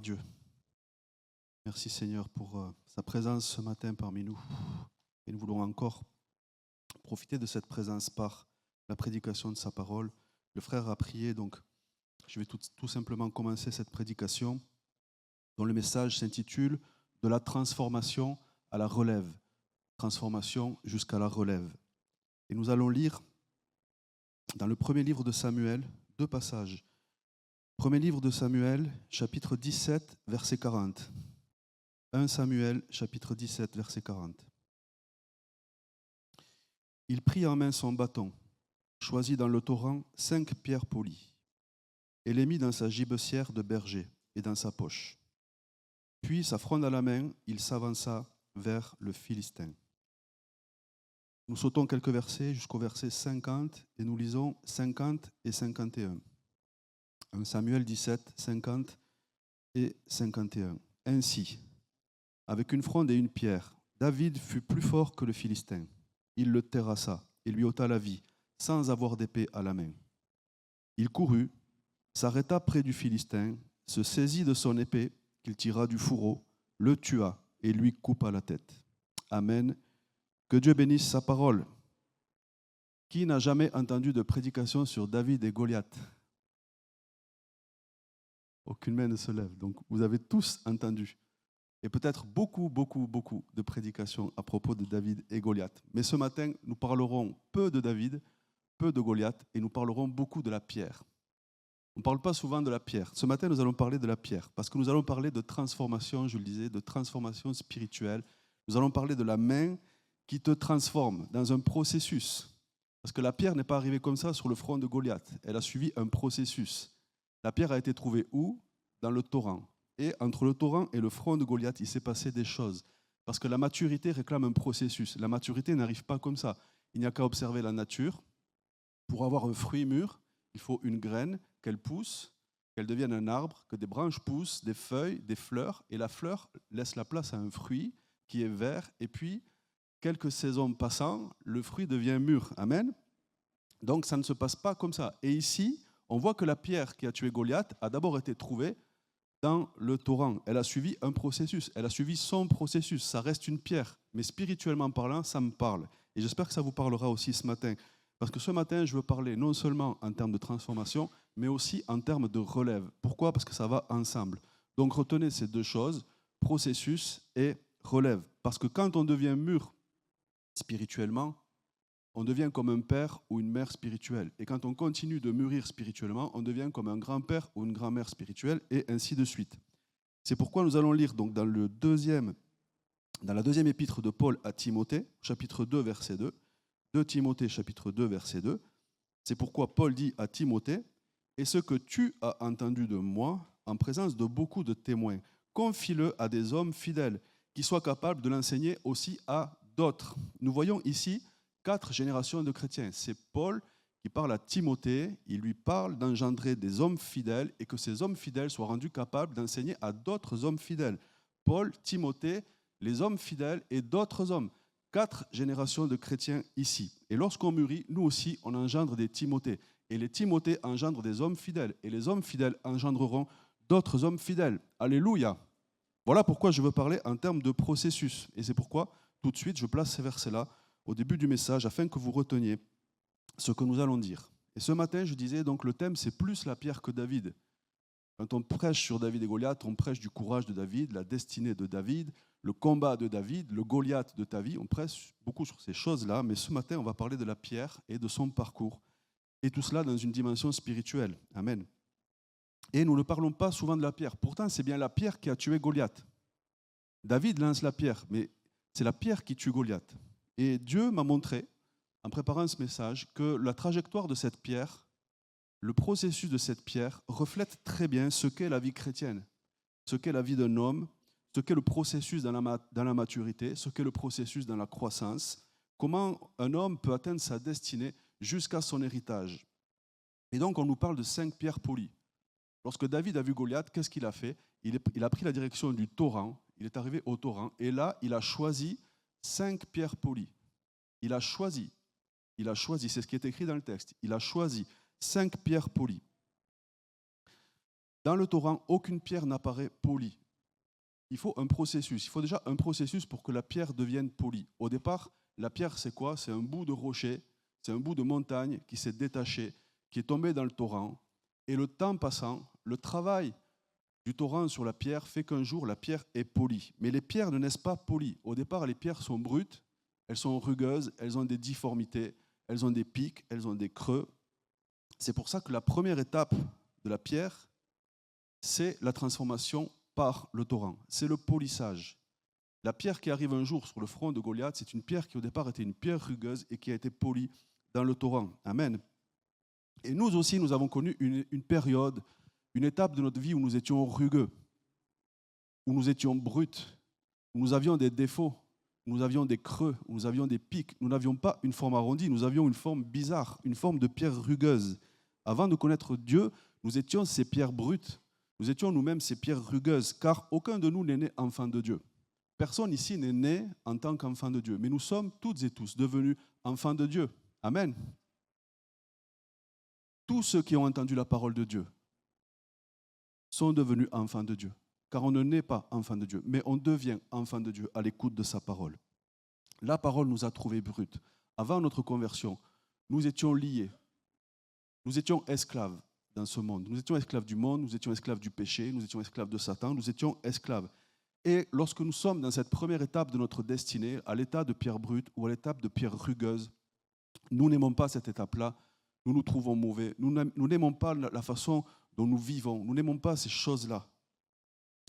Dieu. Merci Seigneur pour sa présence ce matin parmi nous. Et nous voulons encore profiter de cette présence par la prédication de sa parole. Le frère a prié, donc je vais tout simplement commencer cette prédication dont le message s'intitule « De la transformation à la relève ». Transformation jusqu'à la relève. Et nous allons lire dans le premier livre de Samuel 2 passages. Premier livre de Samuel, chapitre 17, verset 40. 1 Samuel, chapitre 17, verset 40. Il prit en main son bâton, choisit dans le torrent 5 pierres polies, et les mit dans sa gibecière de berger et dans sa poche. Puis, sa fronde à la main, il s'avança vers le Philistin. Nous sautons quelques versets jusqu'au verset 50 et nous lisons 50 et 51. 1 Samuel 17, 50 et 51. Ainsi, avec une fronde et une pierre, David fut plus fort que le Philistin. Il le terrassa et lui ôta la vie, sans avoir d'épée à la main. Il courut, s'arrêta près du Philistin, se saisit de son épée qu'il tira du fourreau, le tua et lui coupa la tête. Amen. Que Dieu bénisse sa parole. Qui n'a jamais entendu de prédication sur David et Goliath? Aucune main ne se lève. Donc vous avez tous entendu. Et peut-être beaucoup de prédications à propos de David et Goliath. Mais ce matin, nous parlerons peu de David, peu de Goliath, et nous parlerons beaucoup de la pierre. On ne parle pas souvent de la pierre. Ce matin, nous allons parler de la pierre, parce que nous allons parler de transformation, je le disais, de transformation spirituelle. Nous allons parler de la main qui te transforme dans un processus. Parce que la pierre n'est pas arrivée comme ça sur le front de Goliath. Elle a suivi un processus. La pierre a été trouvée où? Dans le torrent. Et entre le torrent et le front de Goliath, il s'est passé des choses. Parce que la maturité réclame un processus. La maturité n'arrive pas comme ça. Il n'y a qu'à observer la nature. Pour avoir un fruit mûr, il faut une graine, qu'elle pousse, qu'elle devienne un arbre, que des branches poussent, des feuilles, des fleurs. Et la fleur laisse la place à un fruit qui est vert. Et puis, quelques saisons passant, le fruit devient mûr. Amen. Donc, ça ne se passe pas comme ça. Et ici, on voit que la pierre qui a tué Goliath a d'abord été trouvée dans le torrent. Elle a suivi un processus. Elle a suivi son processus. Ça reste une pierre. Mais spirituellement parlant, ça me parle. Et j'espère que ça vous parlera aussi ce matin. Parce que ce matin, je veux parler non seulement en termes de transformation, mais aussi en termes de relève. Pourquoi? Parce que ça va ensemble. Donc, retenez ces deux choses, processus et relève. Parce que quand on devient mûr spirituellement, on devient comme un père ou une mère spirituelle. Et quand on continue de mûrir spirituellement, on devient comme un grand-père ou une grand-mère spirituelle, et ainsi de suite. C'est pourquoi nous allons lire donc dans la deuxième épître de Paul à Timothée, chapitre 2, verset 2. 2 Timothée, chapitre 2, verset 2. C'est pourquoi Paul dit à Timothée, « Et ce que tu as entendu de moi, en présence de beaucoup de témoins, confie-le à des hommes fidèles, qui soient capables de l'enseigner aussi à d'autres. » Nous voyons ici 4 générations de chrétiens. C'est Paul qui parle à Timothée, il lui parle d'engendrer des hommes fidèles et que ces hommes fidèles soient rendus capables d'enseigner à d'autres hommes fidèles. Paul, Timothée, les hommes fidèles et d'autres hommes. 4 générations de chrétiens ici. Et lorsqu'on mûrit, nous aussi, on engendre des Timothées. Et les Timothées engendrent des hommes fidèles. Et les hommes fidèles engendreront d'autres hommes fidèles. Alléluia. Voilà pourquoi je veux parler en termes de processus. Et c'est pourquoi, tout de suite, je place ces versets-là au début du message, afin que vous reteniez ce que nous allons dire. Et ce matin, je disais, donc le thème, c'est plus la pierre que David. Quand on prêche sur David et Goliath, on prêche du courage de David, la destinée de David, le combat de David, le Goliath de ta vie. On prêche beaucoup sur ces choses-là, mais ce matin, on va parler de la pierre et de son parcours. Et tout cela dans une dimension spirituelle. Amen. Et nous ne parlons pas souvent de la pierre. Pourtant, c'est bien la pierre qui a tué Goliath. David lance la pierre, mais c'est la pierre qui tue Goliath. Et Dieu m'a montré, en préparant ce message, que la trajectoire de cette pierre, le processus de cette pierre, reflète très bien ce qu'est la vie chrétienne, ce qu'est la vie d'un homme, ce qu'est le processus dans la maturité, ce qu'est le processus dans la croissance, comment un homme peut atteindre sa destinée jusqu'à son héritage. Et donc, on nous parle de 5 pierres polies. Lorsque David a vu Goliath, qu'est-ce qu'il a fait? Il a pris la direction du torrent, il est arrivé au torrent, et là, il a choisi 5 pierres polies. Il a choisi, c'est ce qui est écrit dans le texte, il a choisi 5 pierres polies. Dans le Torrent, aucune pierre n'apparaît polie. Il faut un processus. Il faut déjà un processus pour que la pierre devienne polie. Au départ, la pierre, c'est quoi? C'est un bout de rocher, c'est un bout de montagne qui s'est détaché, qui est tombé dans le torrent. Et le temps passant, le travail du torrent sur la pierre fait qu'un jour, la pierre est polie. Mais les pierres ne naissent pas polies. Au départ, les pierres sont brutes, elles sont rugueuses, elles ont des difformités, elles ont des pics, elles ont des creux. C'est pour ça que la première étape de la pierre, c'est la transformation par le torrent. C'est le polissage. La pierre qui arrive un jour sur le front de Goliath, c'est une pierre qui au départ était une pierre rugueuse et qui a été polie dans le torrent. Amen. Et nous aussi, nous avons connu une période, une étape de notre vie où nous étions rugueux, où nous étions bruts, où nous avions des défauts, où nous avions des creux, où nous avions des pics. Nous n'avions pas une forme arrondie, nous avions une forme bizarre, une forme de pierre rugueuse. Avant de connaître Dieu, nous étions ces pierres brutes, nous étions nous-mêmes ces pierres rugueuses, car aucun de nous n'est né enfant de Dieu. Personne ici n'est né en tant qu'enfant de Dieu, mais nous sommes toutes et tous devenus enfants de Dieu. Amen. Tous ceux qui ont entendu la parole de Dieu sont devenus enfants de Dieu, car on ne naît pas enfant de Dieu, mais on devient enfant de Dieu à l'écoute de sa parole. La parole nous a trouvés brutes. Avant notre conversion, nous étions liés, nous étions esclaves dans ce monde. Nous étions esclaves du monde, nous étions esclaves du péché, nous étions esclaves de Satan, nous étions esclaves. Et lorsque nous sommes dans cette première étape de notre destinée, à l'état de pierre brute ou à l'étape de pierre rugueuse, nous n'aimons pas cette étape-là, nous nous trouvons mauvais, nous n'aimons pas la façon dont nous vivons, nous n'aimons pas ces choses-là.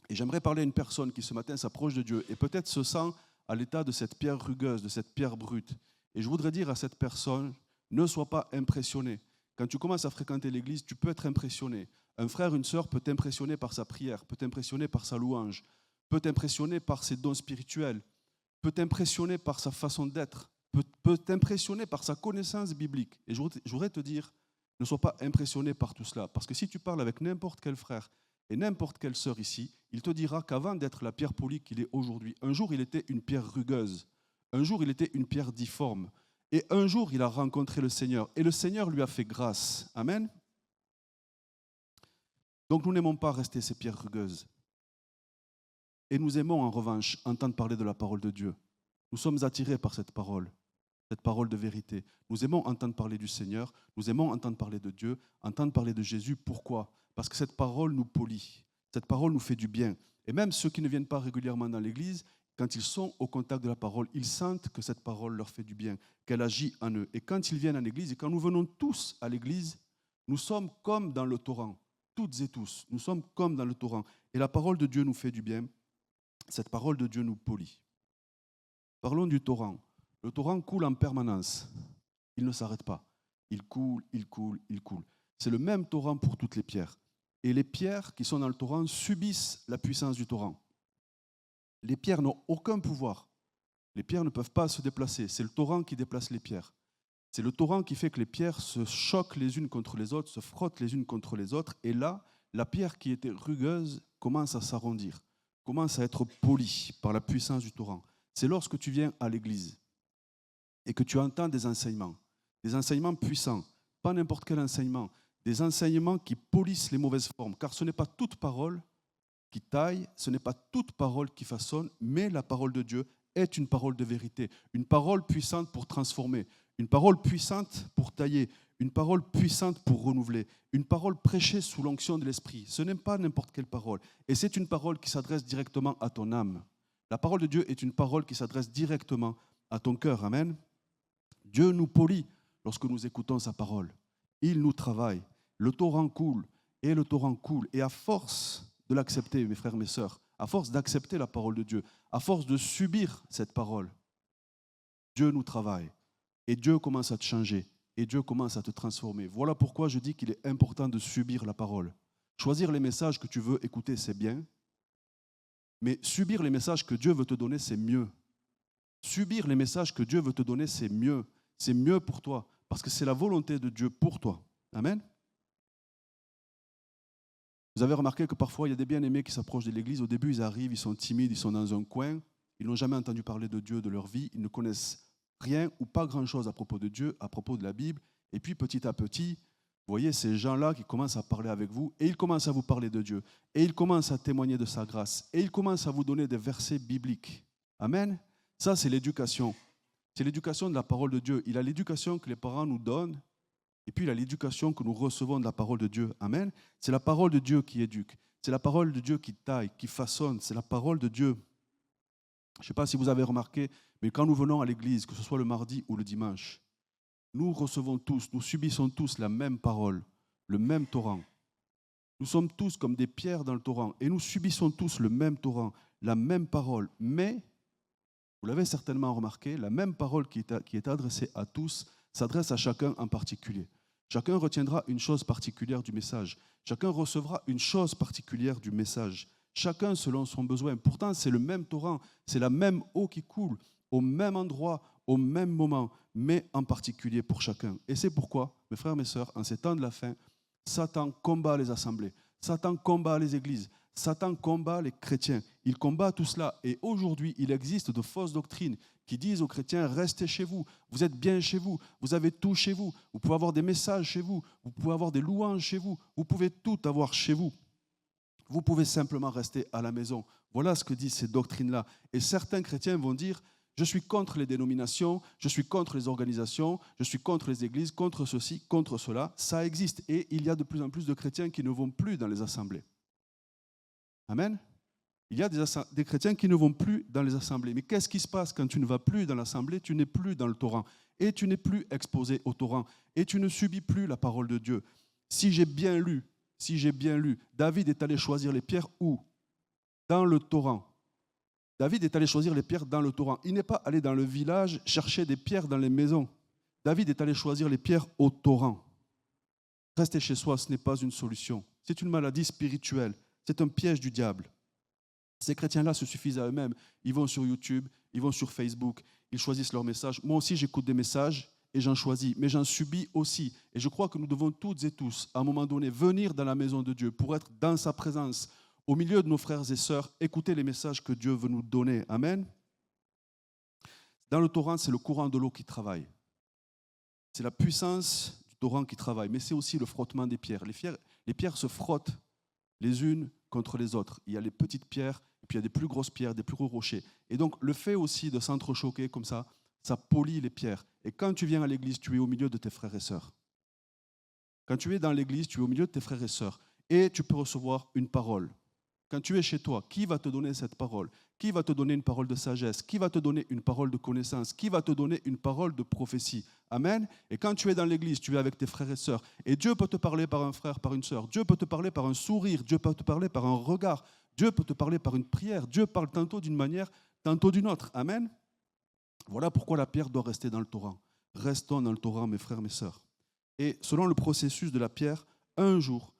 Et j'aimerais parler à une personne qui ce matin s'approche de Dieu et peut-être se sent à l'état de cette pierre rugueuse, de cette pierre brute. Et je voudrais dire à cette personne, ne sois pas impressionné. Quand tu commences à fréquenter l'église, tu peux être impressionné. Un frère, une sœur peut t'impressionner par sa prière, peut t'impressionner par sa louange, peut t'impressionner par ses dons spirituels, peut t'impressionner par sa façon d'être, peut t'impressionner par sa connaissance biblique. Et je voudrais te dire, ne sois pas impressionné par tout cela. Parce que si tu parles avec n'importe quel frère et n'importe quelle sœur ici, il te dira qu'avant d'être la pierre polie qu'il est aujourd'hui, un jour il était une pierre rugueuse, un jour il était une pierre difforme, et un jour il a rencontré le Seigneur, et le Seigneur lui a fait grâce. Amen. Donc nous n'aimons pas rester ces pierres rugueuses. Et nous aimons en revanche entendre parler de la parole de Dieu. Nous sommes attirés par cette parole de vérité. Nous aimons entendre parler du Seigneur, nous aimons entendre parler de Dieu, entendre parler de Jésus. Pourquoi? Parce que cette parole nous polie, cette parole nous fait du bien. Et même ceux qui ne viennent pas régulièrement dans l'Église, quand ils sont au contact de la parole, ils sentent que cette parole leur fait du bien, qu'elle agit en eux. Et quand ils viennent en Église, et quand nous venons tous à l'Église, nous sommes comme dans le torrent, toutes et tous, nous sommes comme dans le torrent. Et la parole de Dieu nous fait du bien, cette parole de Dieu nous polie. Parlons du torrent. Le torrent coule en permanence. Il ne s'arrête pas. Il coule, il coule, il coule. C'est le même torrent pour toutes les pierres. Et les pierres qui sont dans le torrent subissent la puissance du torrent. Les pierres n'ont aucun pouvoir. Les pierres ne peuvent pas se déplacer. C'est le torrent qui déplace les pierres. C'est le torrent qui fait que les pierres se choquent les unes contre les autres, se frottent les unes contre les autres. Et là, la pierre qui était rugueuse commence à s'arrondir, commence à être polie par la puissance du torrent. C'est lorsque tu viens à l'église et que tu entends des enseignements puissants, pas n'importe quel enseignement, des enseignements qui polissent les mauvaises formes, car ce n'est pas toute parole qui taille, ce n'est pas toute parole qui façonne, mais la parole de Dieu est une parole de vérité, une parole puissante pour transformer, une parole puissante pour tailler, une parole puissante pour renouveler, une parole prêchée sous l'onction de l'Esprit. Ce n'est pas n'importe quelle parole, et c'est une parole qui s'adresse directement à ton âme. La parole de Dieu est une parole qui s'adresse directement à ton cœur. Amen. Dieu nous polie lorsque nous écoutons sa parole. Il nous travaille. Le torrent coule et le torrent coule. Et à force de l'accepter, mes frères, mes sœurs, à force d'accepter la parole de Dieu, à force de subir cette parole, Dieu nous travaille. Et Dieu commence à te changer. Et Dieu commence à te transformer. Voilà pourquoi je dis qu'il est important de subir la parole. Choisir les messages que tu veux écouter, c'est bien. Mais subir les messages que Dieu veut te donner, c'est mieux. Subir les messages que Dieu veut te donner, c'est mieux. C'est mieux pour toi, parce que c'est la volonté de Dieu pour toi. Amen. Vous avez remarqué que parfois, il y a des bien-aimés qui s'approchent de l'église. Au début, ils arrivent, ils sont timides, ils sont dans un coin. Ils n'ont jamais entendu parler de Dieu de leur vie. Ils ne connaissent rien ou pas grand-chose à propos de Dieu, à propos de la Bible. Et puis, petit à petit, Vous voyez ces gens-là qui commencent à parler avec vous et ils commencent à vous parler de Dieu. Et ils commencent à témoigner de sa grâce. Et ils commencent à vous donner des versets bibliques. Amen. Ça, c'est l'éducation. C'est l'éducation de la parole de Dieu. Il a l'éducation que les parents nous donnent. Et puis, il a l'éducation que nous recevons de la parole de Dieu. Amen. C'est la parole de Dieu qui éduque. C'est la parole de Dieu qui taille, qui façonne. C'est la parole de Dieu. Je ne sais pas si vous avez remarqué, mais quand nous venons à l'église, que ce soit le mardi ou le dimanche, nous recevons tous, nous subissons tous la même parole, le même torrent. Nous sommes tous comme des pierres dans le torrent et nous subissons tous le même torrent, la même parole. Mais, vous l'avez certainement remarqué, la même parole qui est adressée à tous s'adresse à chacun en particulier. Chacun retiendra une chose particulière du message. Chacun recevra une chose particulière du message. Chacun selon son besoin. Pourtant, c'est le même torrent, c'est la même eau qui coule au même endroit, au même moment, mais en particulier pour chacun. Et c'est pourquoi, mes frères et mes sœurs, en ces temps de la fin, Satan combat les assemblées, Satan combat les églises, Satan combat les chrétiens. Il combat tout cela. Et aujourd'hui, il existe de fausses doctrines qui disent aux chrétiens, restez chez vous, vous êtes bien chez vous, vous avez tout chez vous, vous pouvez avoir des messages chez vous, vous pouvez avoir des louanges chez vous, vous pouvez tout avoir chez vous. Vous pouvez simplement rester à la maison. Voilà ce que disent ces doctrines-là. Et certains chrétiens vont dire, je suis contre les dénominations, je suis contre les organisations, je suis contre les églises, contre ceci, contre cela. Ça existe. Et il y a de plus en plus de chrétiens qui ne vont plus dans les assemblées. Amen. Il y a des chrétiens qui ne vont plus dans les assemblées. Mais qu'est-ce qui se passe quand tu ne vas plus dans l'assemblée? Tu n'es plus dans le torrent. Et tu n'es plus exposé au torrent. Et tu ne subis plus la parole de Dieu. Si j'ai bien lu, David est allé choisir les pierres où? Dans le torrent. David est allé choisir les pierres dans le torrent. Il n'est pas allé dans le village chercher des pierres dans les maisons. David est allé choisir les pierres au torrent. Rester chez soi, ce n'est pas une solution. C'est une maladie spirituelle. C'est un piège du diable. Ces chrétiens-là se suffisent à eux-mêmes. Ils vont sur YouTube, ils vont sur Facebook, ils choisissent leurs messages. Moi aussi, j'écoute des messages et j'en choisis, mais j'en subis aussi. Et je crois que nous devons toutes et tous, à un moment donné, venir dans la maison de Dieu pour être dans sa présence, au milieu de nos frères et sœurs, écouter les messages que Dieu veut nous donner. Amen. Dans le torrent, c'est le courant de l'eau qui travaille. C'est la puissance du torrent qui travaille, mais c'est aussi le frottement des pierres. Les pierres se frottent les unes contre les autres. Il y a les petites pierres, et puis il y a des plus grosses pierres, des plus gros rochers. Et donc, le fait aussi de s'entrechoquer comme ça polit les pierres. Et quand tu viens à l'église, tu es au milieu de tes frères et sœurs. Quand tu es dans l'église, tu es au milieu de tes frères et sœurs. Et tu peux recevoir une parole. Quand tu es chez toi, qui va te donner cette parole? Qui va te donner une parole de sagesse? Qui va te donner une parole de connaissance? Qui va te donner une parole de prophétie? Amen. Et quand tu es dans l'église, tu es avec tes frères et sœurs. Et Dieu peut te parler par un frère, par une sœur. Dieu peut te parler par un sourire. Dieu peut te parler par un regard. Dieu peut te parler par une prière. Dieu parle tantôt d'une manière, tantôt d'une autre. Amen. Voilà pourquoi la pierre doit rester dans le torrent. Restons dans le torrent, mes frères, mes sœurs. Et selon le processus de la pierre, un jour,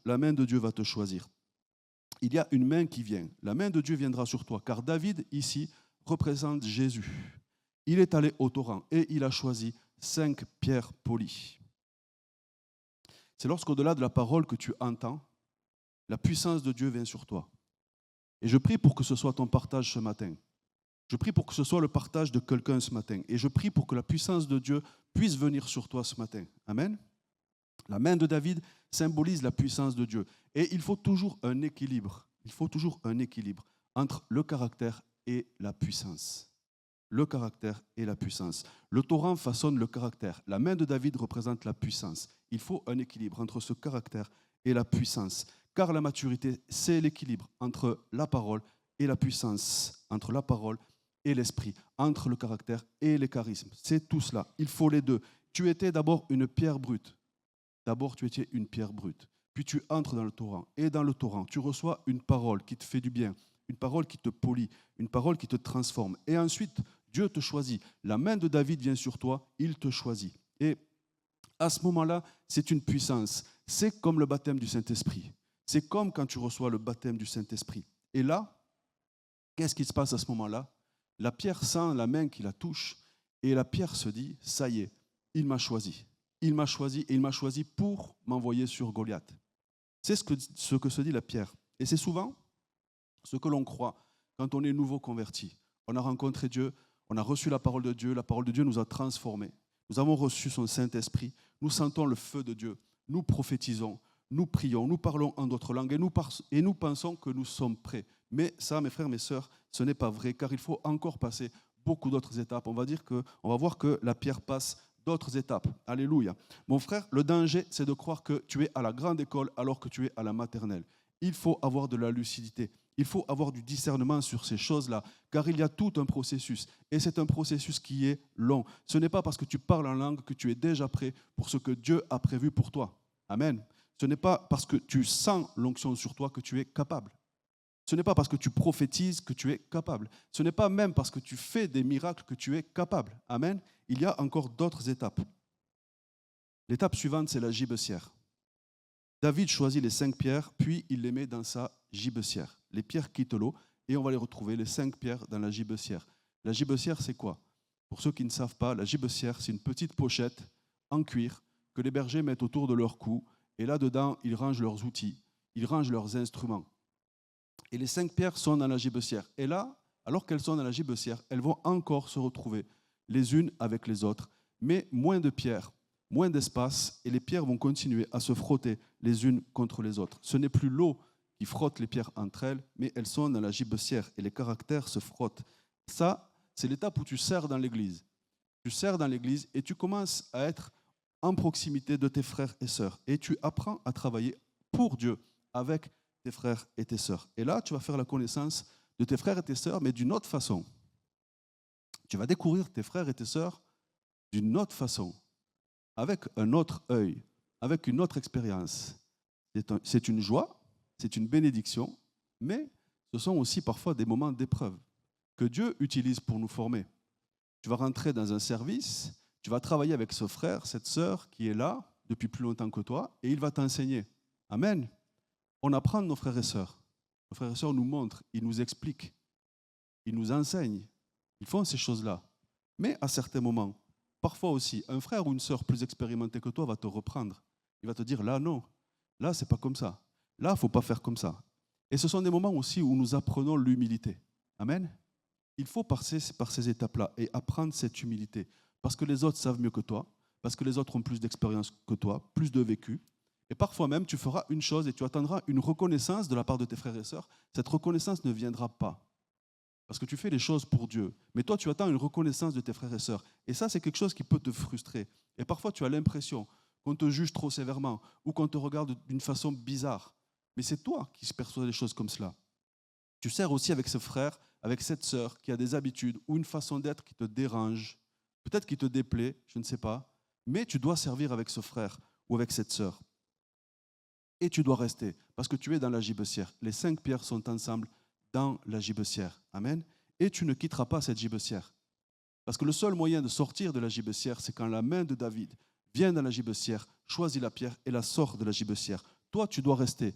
la main de Dieu va te choisir. Il y a une main qui vient. La main de Dieu viendra sur toi, car David, ici, représente Jésus. Il est allé au torrent et il a choisi 5 pierres polies. C'est lorsqu'au-delà de la parole que tu entends, la puissance de Dieu vient sur toi. Et je prie pour que ce soit ton partage ce matin. Je prie pour que ce soit le partage de quelqu'un ce matin. Et je prie pour que la puissance de Dieu puisse venir sur toi ce matin. Amen. La main de David symbolise la puissance de Dieu. Et il faut toujours un équilibre. Il faut toujours un équilibre entre le caractère et la puissance. Le caractère et la puissance. Le torrent façonne le caractère. La main de David représente la puissance. Il faut un équilibre entre ce caractère et la puissance. Car la maturité, c'est l'équilibre entre la parole et la puissance, entre la parole et l'esprit, entre le caractère et les charismes. C'est tout cela. Il faut les deux. Tu étais d'abord une pierre brute. D'abord, tu étais une pierre brute. Puis tu entres dans le torrent. Et dans le torrent, tu reçois une parole qui te fait du bien, une parole qui te polit, une parole qui te transforme. Et ensuite, Dieu te choisit. La main de David vient sur toi, il te choisit. Et à ce moment-là, c'est une puissance. C'est comme le baptême du Saint-Esprit. C'est comme quand tu reçois le baptême du Saint-Esprit. Et là, qu'est-ce qui se passe à ce moment-là? La pierre sent la main qui la touche et la pierre se dit, ça y est, il m'a choisi. Il m'a choisi et il m'a choisi pour m'envoyer sur Goliath. C'est ce que se dit la pierre. Et c'est souvent ce que l'on croit quand on est nouveau converti. On a rencontré Dieu, on a reçu la parole de Dieu nous a transformés. nous avons reçu son Saint-Esprit, nous sentons le feu de Dieu, nous prophétisons, nous prions, nous parlons en d'autres langues et nous pensons que nous sommes prêts. Mais ça, mes frères, mes sœurs, ce n'est pas vrai, car il faut encore passer beaucoup d'autres étapes. On va voir que la pierre passe d'autres étapes. Alléluia. Mon frère, le danger, c'est de croire que tu es à la grande école alors que tu es à la maternelle. Il faut avoir de la lucidité. Il faut avoir du discernement sur ces choses-là, car il y a tout un processus. Et c'est un processus qui est long. Ce n'est pas parce que tu parles en langue que tu es déjà prêt pour ce que Dieu a prévu pour toi. Amen. Ce n'est pas parce que tu sens l'onction sur toi que tu es capable. Ce n'est pas parce que tu prophétises que tu es capable. Ce n'est pas même parce que tu fais des miracles que tu es capable. Amen. Il y a encore d'autres étapes. L'étape suivante, c'est la gibecière. David choisit les 5 pierres, puis il les met dans sa gibecière. Les pierres quittent l'eau et on va les retrouver, les 5 pierres, dans la gibecière. La gibecière, c'est quoi? Pour ceux qui ne savent pas, la gibecière, c'est une petite pochette en cuir que les bergers mettent autour de leur cou. Et là-dedans, ils rangent leurs outils, ils rangent leurs instruments. Et les 5 pierres sont dans la gibecière. Et là, alors qu'elles sont dans la gibecière, elles vont encore se retrouver les unes avec les autres, mais moins de pierres, moins d'espace, et les pierres vont continuer à se frotter les unes contre les autres. Ce n'est plus l'eau qui frotte les pierres entre elles, mais elles sont dans la gibecière, et les caractères se frottent. Ça, c'est l'étape où tu sers dans l'église. Tu sers dans l'église et tu commences à être en proximité de tes frères et sœurs, et tu apprends à travailler pour Dieu, avec tes frères et tes sœurs. Et là, tu vas faire la connaissance de tes frères et tes sœurs, mais d'une autre façon. Tu vas découvrir tes frères et tes sœurs d'une autre façon, avec un autre œil, avec une autre expérience. C'est une joie, c'est une bénédiction, mais ce sont aussi parfois des moments d'épreuve que Dieu utilise pour nous former. Tu vas rentrer dans un service, tu vas travailler avec ce frère, cette sœur qui est là depuis plus longtemps que toi, et il va t'enseigner. Amen. On apprend de nos frères et sœurs. Nos frères et sœurs nous montrent, ils nous expliquent, ils nous enseignent, ils font ces choses-là. Mais à certains moments, parfois aussi, un frère ou une sœur plus expérimenté que toi va te reprendre. Il va te dire, là non, là c'est pas comme ça, là il ne faut pas faire comme ça. Et ce sont des moments aussi où nous apprenons l'humilité. Amen. Il faut passer par ces étapes-là et apprendre cette humilité. Parce que les autres savent mieux que toi, parce que les autres ont plus d'expérience que toi, plus de vécu. Et parfois même, tu feras une chose et tu attendras une reconnaissance de la part de tes frères et sœurs. Cette reconnaissance ne viendra pas. Parce que tu fais les choses pour Dieu. Mais toi, tu attends une reconnaissance de tes frères et sœurs. Et ça, c'est quelque chose qui peut te frustrer. Et parfois, tu as l'impression qu'on te juge trop sévèrement ou qu'on te regarde d'une façon bizarre. Mais c'est toi qui perçois les choses comme cela. Tu sers aussi avec ce frère, avec cette sœur qui a des habitudes ou une façon d'être qui te dérange, peut-être qui te déplaît, je ne sais pas. Mais tu dois servir avec ce frère ou avec cette sœur. Et tu dois rester, parce que tu es dans la gibecière. Les 5 pierres sont ensemble dans la gibecière. Amen. Et tu ne quitteras pas cette gibecière. Parce que le seul moyen de sortir de la gibecière, c'est quand la main de David vient dans la gibecière, choisit la pierre et la sort de la gibecière. Toi, tu dois rester.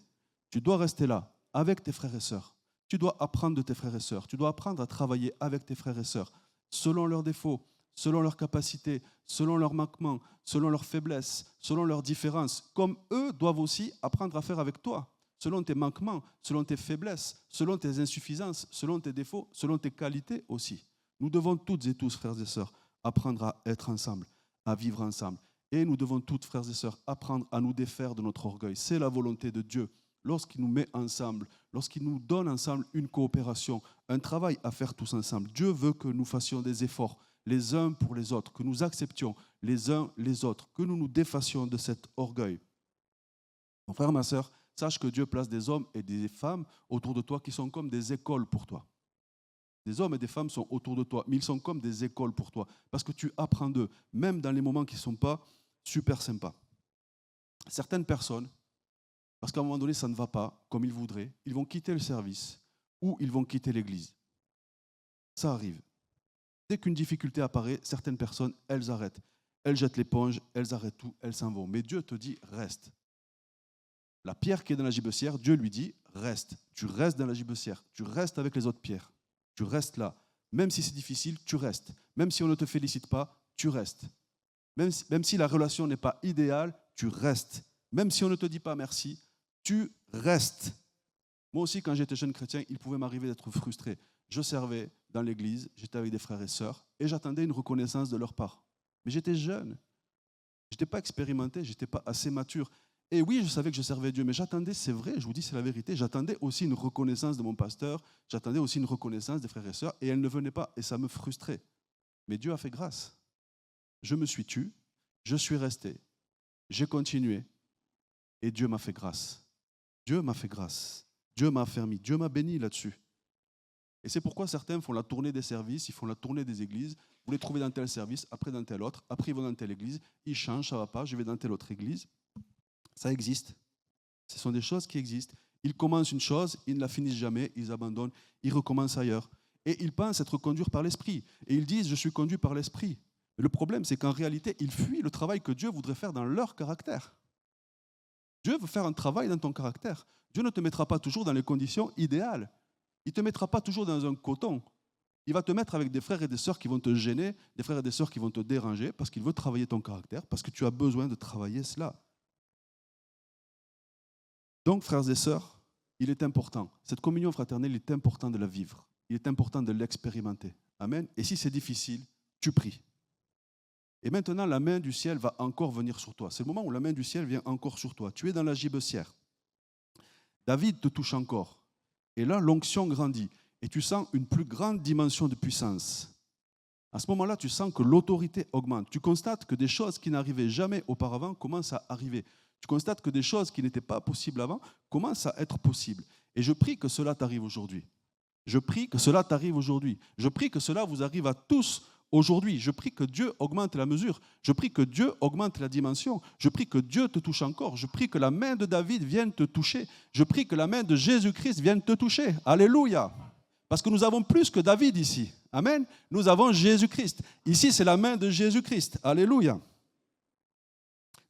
Tu dois rester là, avec tes frères et sœurs. Tu dois apprendre de tes frères et sœurs. Tu dois apprendre à travailler avec tes frères et sœurs, selon leurs défauts, selon leurs capacités, selon leurs manquements, selon leurs faiblesses, selon leurs différences, comme eux doivent aussi apprendre à faire avec toi, selon tes manquements, selon tes faiblesses, selon tes insuffisances, selon tes défauts, selon tes qualités aussi. Nous devons toutes et tous, frères et sœurs, apprendre à être ensemble, à vivre ensemble. Et nous devons toutes, frères et sœurs, apprendre à nous défaire de notre orgueil. C'est la volonté de Dieu. Lorsqu'il nous met ensemble, lorsqu'il nous donne ensemble une coopération, un travail à faire tous ensemble, Dieu veut que nous fassions des efforts les uns pour les autres, que nous acceptions les uns les autres, que nous nous défassions de cet orgueil. Mon frère, ma sœur, sache que Dieu place des hommes et des femmes autour de toi qui sont comme des écoles pour toi. Des hommes et des femmes sont autour de toi, mais ils sont comme des écoles pour toi, parce que tu apprends d'eux, même dans les moments qui ne sont pas super sympas. Certaines personnes, parce qu'à un moment donné, ça ne va pas comme ils voudraient, ils vont quitter le service ou ils vont quitter l'église. Ça arrive. Dès qu'une difficulté apparaît, certaines personnes, elles arrêtent. Elles jettent l'éponge, elles arrêtent tout, elles s'en vont. Mais Dieu te dit, reste. La pierre qui est dans la gibecière, Dieu lui dit, reste. Tu restes dans la gibecière, tu restes avec les autres pierres. Tu restes là. Même si c'est difficile, tu restes. Même si on ne te félicite pas, tu restes. Même si la relation n'est pas idéale, tu restes. Même si on ne te dit pas merci, tu restes. Moi aussi, quand j'étais jeune chrétien, il pouvait m'arriver d'être frustré. Je servais dans l'église, j'étais avec des frères et sœurs, et j'attendais une reconnaissance de leur part. Mais j'étais jeune. Je n'étais pas expérimenté, je n'étais pas assez mature. Et oui, je savais que je servais Dieu, mais j'attendais, c'est vrai, je vous dis, c'est la vérité, j'attendais aussi une reconnaissance de mon pasteur, j'attendais aussi une reconnaissance des frères et sœurs, et elle ne venait pas, et ça me frustrait. Mais Dieu a fait grâce. Je me suis tu, je suis resté, j'ai continué, et Dieu m'a fait grâce. Dieu m'a fait grâce. Dieu m'a affermi, Dieu m'a béni là-dessus. Et c'est pourquoi certains font la tournée des services, ils font la tournée des églises. Vous les trouvez dans tel service, après dans tel autre, après ils vont dans telle église, ils changent, ça ne va pas, je vais dans telle autre église. Ça existe. Ce sont des choses qui existent. Ils commencent une chose, ils ne la finissent jamais, ils abandonnent, ils recommencent ailleurs. Et ils pensent être conduits par l'esprit. Et ils disent, je suis conduit par l'esprit. Mais le problème, c'est qu'en réalité, ils fuient le travail que Dieu voudrait faire dans leur caractère. Dieu veut faire un travail dans ton caractère. Dieu ne te mettra pas toujours dans les conditions idéales. Il ne te mettra pas toujours dans un coton. Il va te mettre avec des frères et des sœurs qui vont te gêner, des frères et des sœurs qui vont te déranger, parce qu'il veut travailler ton caractère, parce que tu as besoin de travailler cela. Donc, frères et sœurs, il est important, cette communion fraternelle, il est important de la vivre. Il est important de l'expérimenter. Amen. Et si c'est difficile, tu pries. Et maintenant, la main du ciel va encore venir sur toi. C'est le moment où la main du ciel vient encore sur toi. Tu es dans la gibecière. David te touche encore. Et là, l'onction grandit. Et tu sens une plus grande dimension de puissance. À ce moment-là, tu sens que l'autorité augmente. Tu constates que des choses qui n'arrivaient jamais auparavant commencent à arriver. Tu constates que des choses qui n'étaient pas possibles avant commencent à être possibles. Et je prie que cela t'arrive aujourd'hui. Je prie que cela t'arrive aujourd'hui. Je prie que cela vous arrive à tous aujourd'hui. Je prie que Dieu augmente la mesure. Je prie que Dieu augmente la dimension. Je prie que Dieu te touche encore. Je prie que la main de David vienne te toucher. Je prie que la main de Jésus-Christ vienne te toucher. Alléluia. Parce que nous avons plus que David ici. Amen. Nous avons Jésus-Christ. Ici, c'est la main de Jésus-Christ. Alléluia.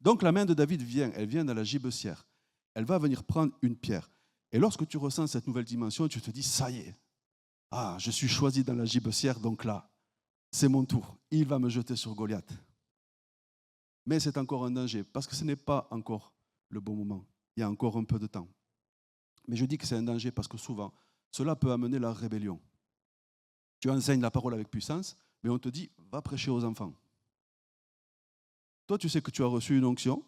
Donc la main de David vient, elle vient dans la gibecière. Elle va venir prendre une pierre. Et lorsque tu ressens cette nouvelle dimension, tu te dis, ça y est. Ah, je suis choisi dans la gibecière, donc là, c'est mon tour. Il va me jeter sur Goliath. Mais c'est encore un danger, parce que ce n'est pas encore le bon moment. Il y a encore un peu de temps. Mais je dis que c'est un danger parce que souvent, cela peut amener la rébellion. Tu enseignes la parole avec puissance, mais on te dit, va prêcher aux enfants. Toi, tu sais que tu as reçu une onction,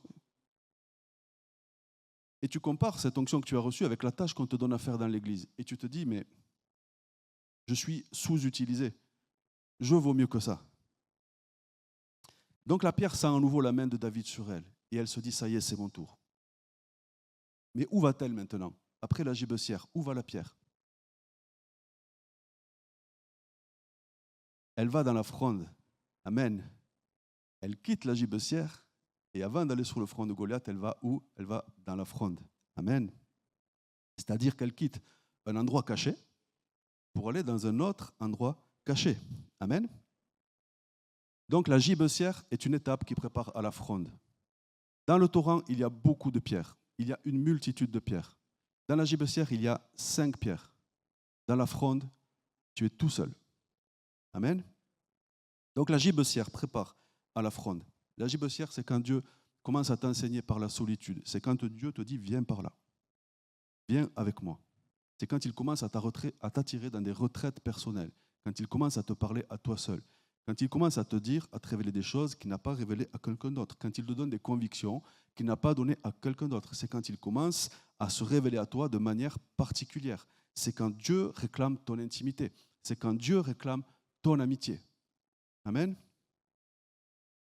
et tu compares cette onction que tu as reçue avec la tâche qu'on te donne à faire dans l'église. Et tu te dis, mais je suis sous-utilisé. Je vaux mieux que ça. Donc la pierre sent à nouveau la main de David sur elle. Et elle se dit, ça y est, c'est mon tour. Mais où va-t-elle maintenant? Après la gibecière, où va la pierre? Elle va dans la fronde. Amen. Elle quitte la gibecière. Et avant d'aller sur le front de Goliath, elle va où? Elle va dans la fronde. Amen. C'est-à-dire qu'elle quitte un endroit caché pour aller dans un autre endroit caché. Amen. Donc la gibecière est une étape qui prépare à la fronde. Dans le torrent, il y a beaucoup de pierres. Il y a une multitude de pierres. Dans la gibecière, il y a 5 pierres. Dans la fronde, tu es tout seul. Amen. Donc la gibecière prépare à la fronde. La gibecière, c'est quand Dieu commence à t'enseigner par la solitude. C'est quand Dieu te dit, viens par là. Viens avec moi. C'est quand il commence à t'attirer dans des retraites personnelles. Quand il commence à te parler à toi seul. Quand il commence à te dire, à te révéler des choses qu'il n'a pas révélées à quelqu'un d'autre. Quand il te donne des convictions qu'il n'a pas données à quelqu'un d'autre. C'est quand il commence à se révéler à toi de manière particulière. C'est quand Dieu réclame ton intimité. C'est quand Dieu réclame ton amitié. Amen.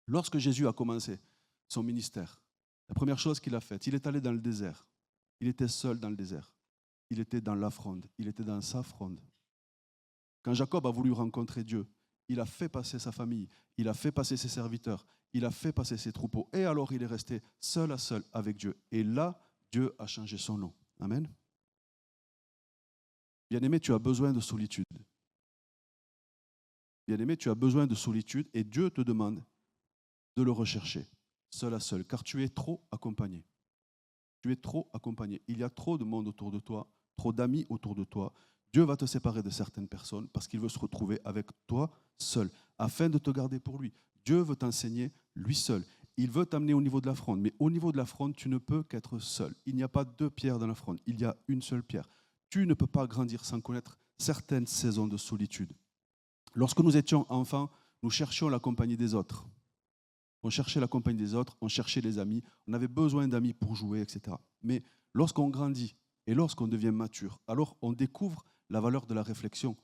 Lorsque Jésus a commencé son ministère, la première chose qu'il a faite, il est allé dans le désert. Il était seul dans le désert. Il était dans la fronde. Il était dans sa fronde. Quand Jacob a voulu rencontrer Dieu, il a fait passer sa famille, il a fait passer ses serviteurs, il a fait passer ses troupeaux. Et alors il est resté seul à seul avec Dieu. Et là, Dieu a changé son nom. Amen. Bien-aimé, tu as besoin de solitude. Bien-aimé, tu as besoin de solitude et Dieu te demande de le rechercher, seul à seul, car tu es trop accompagné. Tu es trop accompagné. Il y a trop de monde autour de toi, trop d'amis autour de toi. Dieu va te séparer de certaines personnes parce qu'il veut se retrouver avec toi seul, afin de te garder pour lui. Dieu veut t'enseigner lui seul. Il veut t'amener au niveau de la fronde, mais au niveau de la fronde, tu ne peux qu'être seul. Il n'y a pas 2 pierres dans la fronde, il y a une seule pierre. Tu ne peux pas grandir sans connaître certaines saisons de solitude. Lorsque nous étions enfants, nous cherchions la compagnie des autres. On cherchait la compagnie des autres, on cherchait les amis, on avait besoin d'amis pour jouer, etc. Mais lorsqu'on grandit et lorsqu'on devient mature, alors on découvre la valeur de la réflexion,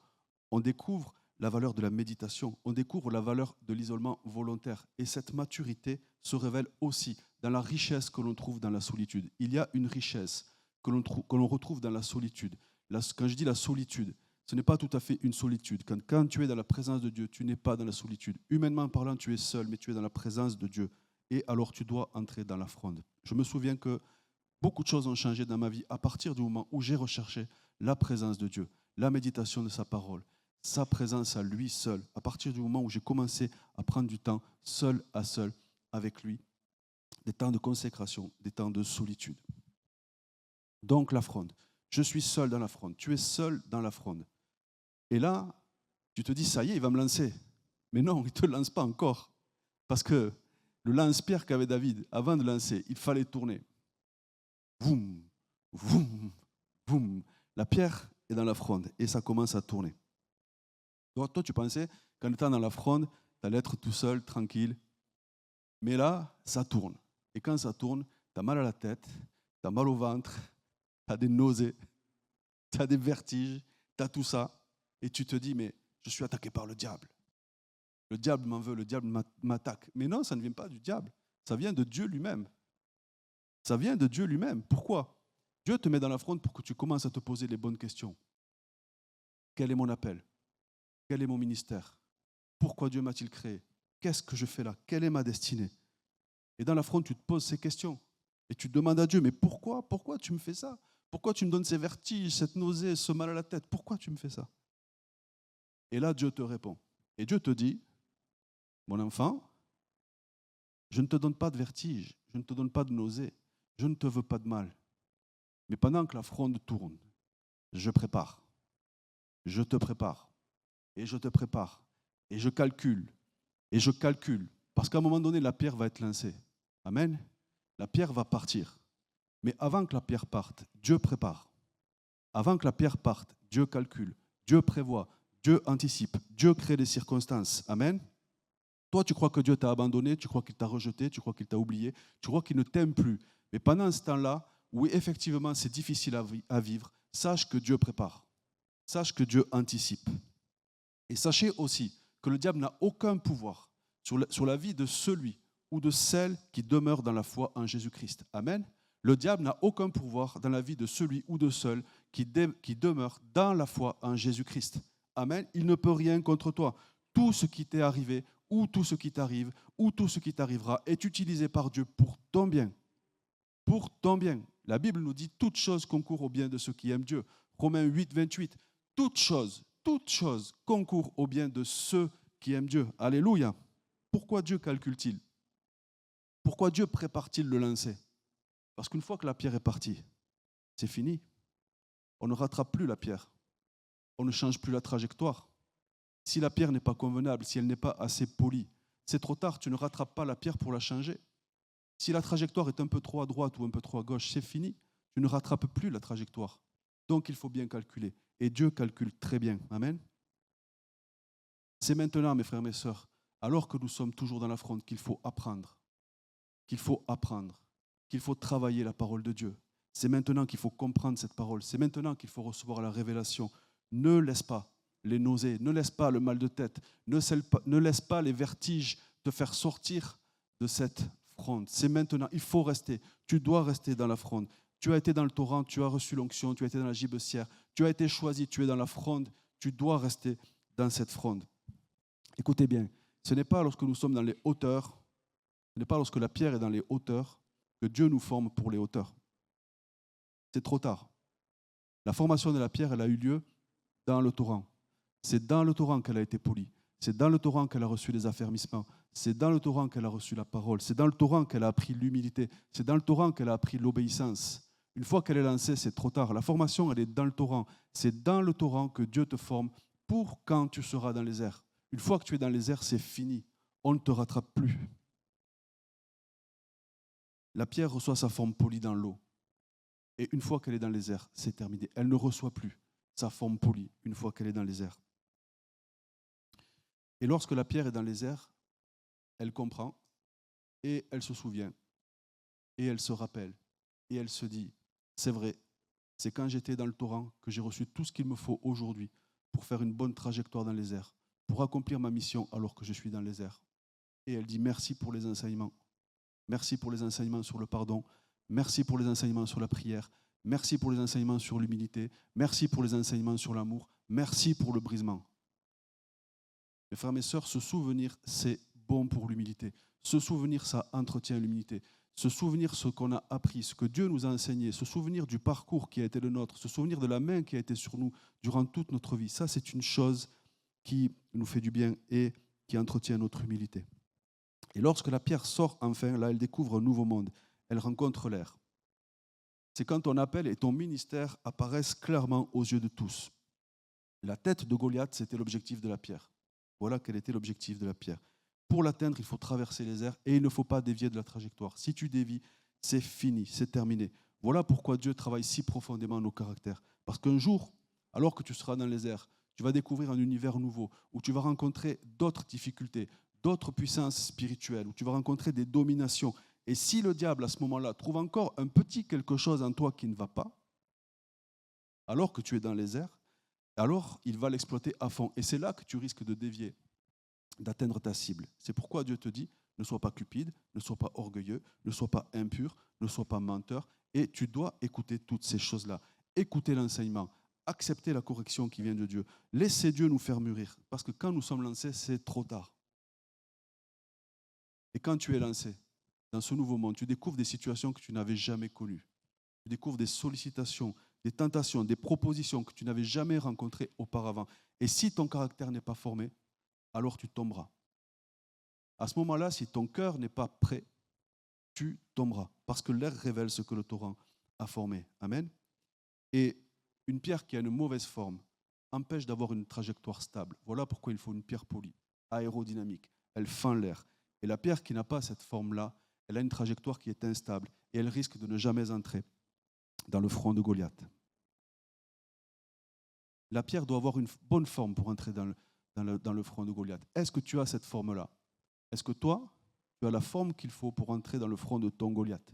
on découvre la valeur de la méditation, on découvre la valeur de l'isolement volontaire. Et cette maturité se révèle aussi dans la richesse que l'on trouve dans la solitude. Il y a une richesse que l'on retrouve dans la solitude. Quand je dis la solitude, ce n'est pas tout à fait une solitude. Quand tu es dans la présence de Dieu, tu n'es pas dans la solitude. Humainement parlant, tu es seul, mais tu es dans la présence de Dieu. Et alors tu dois entrer dans la fronde. Je me souviens que beaucoup de choses ont changé dans ma vie à partir du moment où j'ai recherché la présence de Dieu, la méditation de sa parole, sa présence à lui seul. À partir du moment où j'ai commencé à prendre du temps seul à seul avec lui, des temps de consécration, des temps de solitude. Donc la fronde. Je suis seul dans la fronde. Tu es seul dans la fronde. Et là, tu te dis, ça y est, il va me lancer. Mais non, il ne te lance pas encore. Parce que le lance-pierre qu'avait David, avant de lancer, il fallait tourner. Voum, voum, voum. La pierre est dans la fronde et ça commence à tourner. Donc, toi, tu pensais qu'en étant dans la fronde, tu allais être tout seul, tranquille. Mais là, ça tourne. Et quand ça tourne, tu as mal à la tête, tu as mal au ventre, tu as des nausées, tu as des vertiges, tu as tout ça. Et tu te dis, mais je suis attaqué par le diable. Le diable m'en veut, le diable m'attaque. Mais non, ça ne vient pas du diable. Ça vient de Dieu lui-même. Ça vient de Dieu lui-même. Pourquoi? Dieu te met dans la fronde pour que tu commences à te poser les bonnes questions. Quel est mon appel? Quel est mon ministère? Pourquoi Dieu m'a-t-il créé? Qu'est-ce que je fais là? Quelle est ma destinée? Et dans la fronde, tu te poses ces questions. Et tu demandes à Dieu, mais pourquoi? Pourquoi tu me fais ça? Pourquoi tu me donnes ces vertiges, cette nausée, ce mal à la tête? Pourquoi tu me fais ça? Et là, Dieu te répond. Et Dieu te dit, mon enfant, je ne te donne pas de vertige, je ne te donne pas de nausée, je ne te veux pas de mal. Mais pendant que la fronde tourne, je prépare, je te prépare, et je te prépare, et je calcule, parce qu'à un moment donné, la pierre va être lancée. Amen. La pierre va partir. Mais avant que la pierre parte, Dieu prépare. Avant que la pierre parte, Dieu calcule, Dieu prévoit, Dieu anticipe, Dieu crée des circonstances. Amen. Toi, tu crois que Dieu t'a abandonné, tu crois qu'il t'a rejeté, tu crois qu'il t'a oublié, tu crois qu'il ne t'aime plus. Mais pendant ce temps-là, où effectivement c'est difficile à vivre, sache que Dieu prépare. Sache que Dieu anticipe. Et sachez aussi que le diable n'a aucun pouvoir sur la vie de celui ou de celle qui demeure dans la foi en Jésus-Christ. Amen. Le diable n'a aucun pouvoir dans la vie de celui ou de celle qui demeure dans la foi en Jésus-Christ. Amen. Il ne peut rien contre toi. Tout ce qui t'est arrivé, ou tout ce qui t'arrive, ou tout ce qui t'arrivera est utilisé par Dieu pour ton bien. Pour ton bien. La Bible nous dit toute chose concourt au bien de ceux qui aiment Dieu. Romains 8, 28. Toute chose concourt au bien de ceux qui aiment Dieu. Alléluia. Pourquoi Dieu calcule-t-il? Pourquoi Dieu prépare-t-il le lancer? Parce qu'une fois que la pierre est partie, c'est fini. On ne rattrape plus la pierre. On ne change plus la trajectoire. Si la pierre n'est pas convenable, si elle n'est pas assez polie, c'est trop tard, tu ne rattrapes pas la pierre pour la changer. Si la trajectoire est un peu trop à droite ou un peu trop à gauche, c'est fini. Tu ne rattrapes plus la trajectoire. Donc il faut bien calculer. Et Dieu calcule très bien. Amen. C'est maintenant, mes frères et mes sœurs, alors que nous sommes toujours dans la fronde, qu'il faut apprendre. Qu'il faut travailler la parole de Dieu. C'est maintenant qu'il faut comprendre cette parole. C'est maintenant qu'il faut recevoir la révélation. Ne laisse pas les nausées, ne laisse pas le mal de tête, ne laisse pas les vertiges te faire sortir de cette fronde. C'est maintenant, il faut rester. Tu dois rester dans la fronde. Tu as été dans le torrent, tu as reçu l'onction, tu as été dans la gibecière, tu as été choisi, tu es dans la fronde, tu dois rester dans cette fronde. Écoutez bien, ce n'est pas lorsque nous sommes dans les hauteurs, ce n'est pas lorsque la pierre est dans les hauteurs que Dieu nous forme pour les hauteurs. C'est trop tard. La formation de la pierre, elle a eu lieu dans le torrent. C'est dans le torrent qu'elle a été polie. C'est dans le torrent qu'elle a reçu les affermissements. C'est dans le torrent qu'elle a reçu la parole. C'est dans le torrent qu'elle a appris l'humilité. C'est dans le torrent qu'elle a appris l'obéissance. Une fois qu'elle est lancée, c'est trop tard. La formation, elle est dans le torrent. C'est dans le torrent que Dieu te forme pour quand tu seras dans les airs. Une fois que tu es dans les airs, c'est fini. On ne te rattrape plus. La pierre reçoit sa forme polie dans l'eau. Et une fois qu'elle est dans les airs, c'est terminé. Elle ne reçoit plus sa forme polie une fois qu'elle est dans les airs. Et lorsque la pierre est dans les airs, elle comprend Et elle se souvient, et elle se rappelle, et elle se dit, c'est vrai, c'est quand j'étais dans le torrent que j'ai reçu tout ce qu'il me faut aujourd'hui pour faire une bonne trajectoire dans les airs, pour accomplir ma mission alors que je suis dans les airs. Et elle dit merci pour les enseignements. Merci pour les enseignements sur le pardon. Merci pour les enseignements sur la prière. Merci pour les enseignements sur l'humilité. Merci pour les enseignements sur l'amour. Merci pour le brisement. Mes frères, mes sœurs, se souvenir, c'est bon pour l'humilité. Se souvenir, ça entretient l'humilité. Se souvenir ce qu'on a appris, ce que Dieu nous a enseigné, se souvenir du parcours qui a été le nôtre, se souvenir de la main qui a été sur nous durant toute notre vie, ça c'est une chose qui nous fait du bien et qui entretient notre humilité. Et lorsque la pierre sort enfin, là elle découvre un nouveau monde, elle rencontre l'air. C'est quand ton appel et ton ministère apparaissent clairement aux yeux de tous. La tête de Goliath, c'était l'objectif de la pierre. Voilà quel était l'objectif de la pierre. Pour l'atteindre, il faut traverser les airs et il ne faut pas dévier de la trajectoire. Si tu dévies, c'est fini, c'est terminé. Voilà pourquoi Dieu travaille si profondément nos caractères. Parce qu'un jour, alors que tu seras dans les airs, tu vas découvrir un univers nouveau où tu vas rencontrer d'autres difficultés, d'autres puissances spirituelles, où tu vas rencontrer des dominations. Et si le diable, à ce moment-là, trouve encore un petit quelque chose en toi qui ne va pas, alors que tu es dans les airs, alors il va l'exploiter à fond. Et c'est là que tu risques de dévier, d'atteindre ta cible. C'est pourquoi Dieu te dit, ne sois pas cupide, ne sois pas orgueilleux, ne sois pas impur, ne sois pas menteur. Et tu dois écouter toutes ces choses-là. Écouter l'enseignement, accepter la correction qui vient de Dieu. Laissez Dieu nous faire mûrir. Parce que quand nous sommes lancés, c'est trop tard. Et quand tu es lancé dans ce nouveau monde, tu découvres des situations que tu n'avais jamais connues. Tu découvres des sollicitations, des tentations, des propositions que tu n'avais jamais rencontrées auparavant. Et si ton caractère n'est pas formé, alors tu tomberas. À ce moment-là, si ton cœur n'est pas prêt, tu tomberas. Parce que l'air révèle ce que le torrent a formé. Amen. Et une pierre qui a une mauvaise forme empêche d'avoir une trajectoire stable. Voilà pourquoi il faut une pierre polie, aérodynamique. Elle fend l'air. Et la pierre qui n'a pas cette forme-là, elle a une trajectoire qui est instable et elle risque de ne jamais entrer dans le front de Goliath. La pierre doit avoir une bonne forme pour entrer dans le front de Goliath. Est-ce que tu as cette forme-là? Est-ce que toi, tu as la forme qu'il faut pour entrer dans le front de ton Goliath?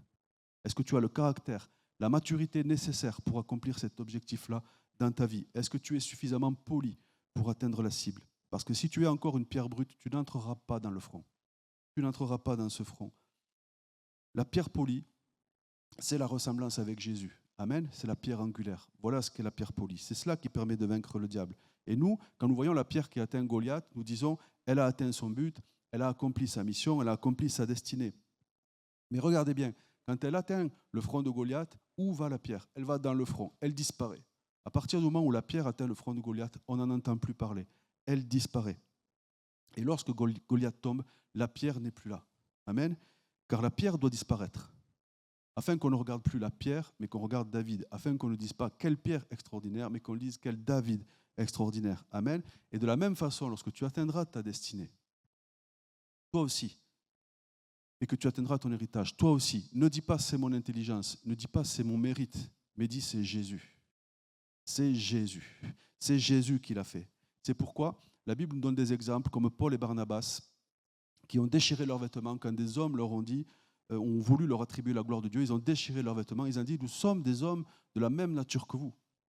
Est-ce que tu as le caractère, la maturité nécessaire pour accomplir cet objectif-là dans ta vie? Est-ce que tu es suffisamment poli pour atteindre la cible? Parce que si tu es encore une pierre brute, tu n'entreras pas dans le front. Tu n'entreras pas dans ce front. La pierre polie, c'est la ressemblance avec Jésus. Amen, c'est la pierre angulaire. Voilà ce qu'est la pierre polie. C'est cela qui permet de vaincre le diable. Et nous, quand nous voyons la pierre qui a atteint Goliath, nous disons, elle a atteint son but, elle a accompli sa mission, elle a accompli sa destinée. Mais regardez bien, quand elle atteint le front de Goliath, où va la pierre? Elle va dans le front, elle disparaît. À partir du moment où la pierre atteint le front de Goliath, on n'en entend plus parler. Elle disparaît. Et lorsque Goliath tombe, la pierre n'est plus là. Amen. Car la pierre doit disparaître. Afin qu'on ne regarde plus la pierre, mais qu'on regarde David. Afin qu'on ne dise pas quelle pierre extraordinaire, mais qu'on dise quel David extraordinaire. Amen. Et de la même façon, lorsque tu atteindras ta destinée, toi aussi, et que tu atteindras ton héritage, toi aussi, ne dis pas c'est mon intelligence, ne dis pas c'est mon mérite, mais dis c'est Jésus. C'est Jésus. C'est Jésus qui l'a fait. C'est pourquoi la Bible nous donne des exemples comme Paul et Barnabas qui ont déchiré leurs vêtements quand des hommes leur ont dit, ont voulu leur attribuer la gloire de Dieu, ils ont déchiré leurs vêtements, ils ont dit, nous sommes des hommes de la même nature que vous.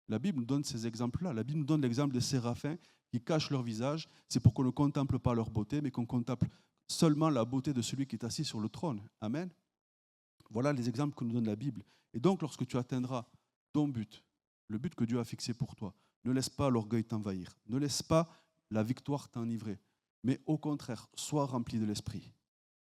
La Bible nous donne ces exemples-là. La Bible nous donne l'exemple des séraphins qui cachent leur visage. C'est pour qu'on ne contemple pas leur beauté, mais qu'on contemple seulement la beauté de celui qui est assis sur le trône. Amen. Voilà les exemples que nous donne la Bible. Et donc, lorsque tu atteindras ton but, le but que Dieu a fixé pour toi, ne laisse pas l'orgueil t'envahir. Ne laisse pas la victoire t'enivrer. Mais au contraire, sois rempli de l'esprit.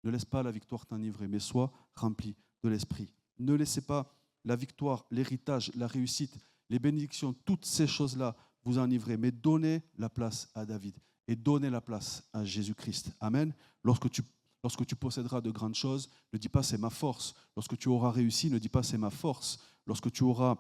Ne laisse pas la victoire t'enivrer, mais sois rempli de l'esprit. Ne laissez pas la victoire, l'héritage, la réussite, les bénédictions, toutes ces choses-là vous enivrer, mais donnez la place à David et donnez la place à Jésus-Christ. Amen. Lorsque tu posséderas de grandes choses, ne dis pas c'est ma force. Lorsque tu auras réussi, ne dis pas c'est ma force. Lorsque tu auras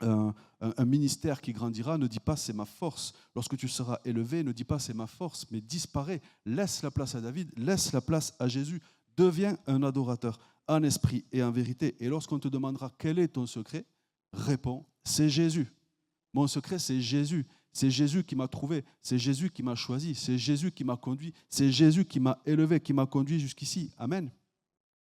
un ministère qui grandira, ne dis pas c'est ma force. Lorsque tu seras élevé, ne dis pas c'est ma force, mais disparais. Laisse la place à David, laisse la place à Jésus. Deviens un adorateur en esprit et en vérité. Et lorsqu'on te demandera quel est ton secret, réponds, c'est Jésus. Mon secret, c'est Jésus. C'est Jésus qui m'a trouvé, c'est Jésus qui m'a choisi, c'est Jésus qui m'a conduit, c'est Jésus qui m'a élevé, qui m'a conduit jusqu'ici. Amen.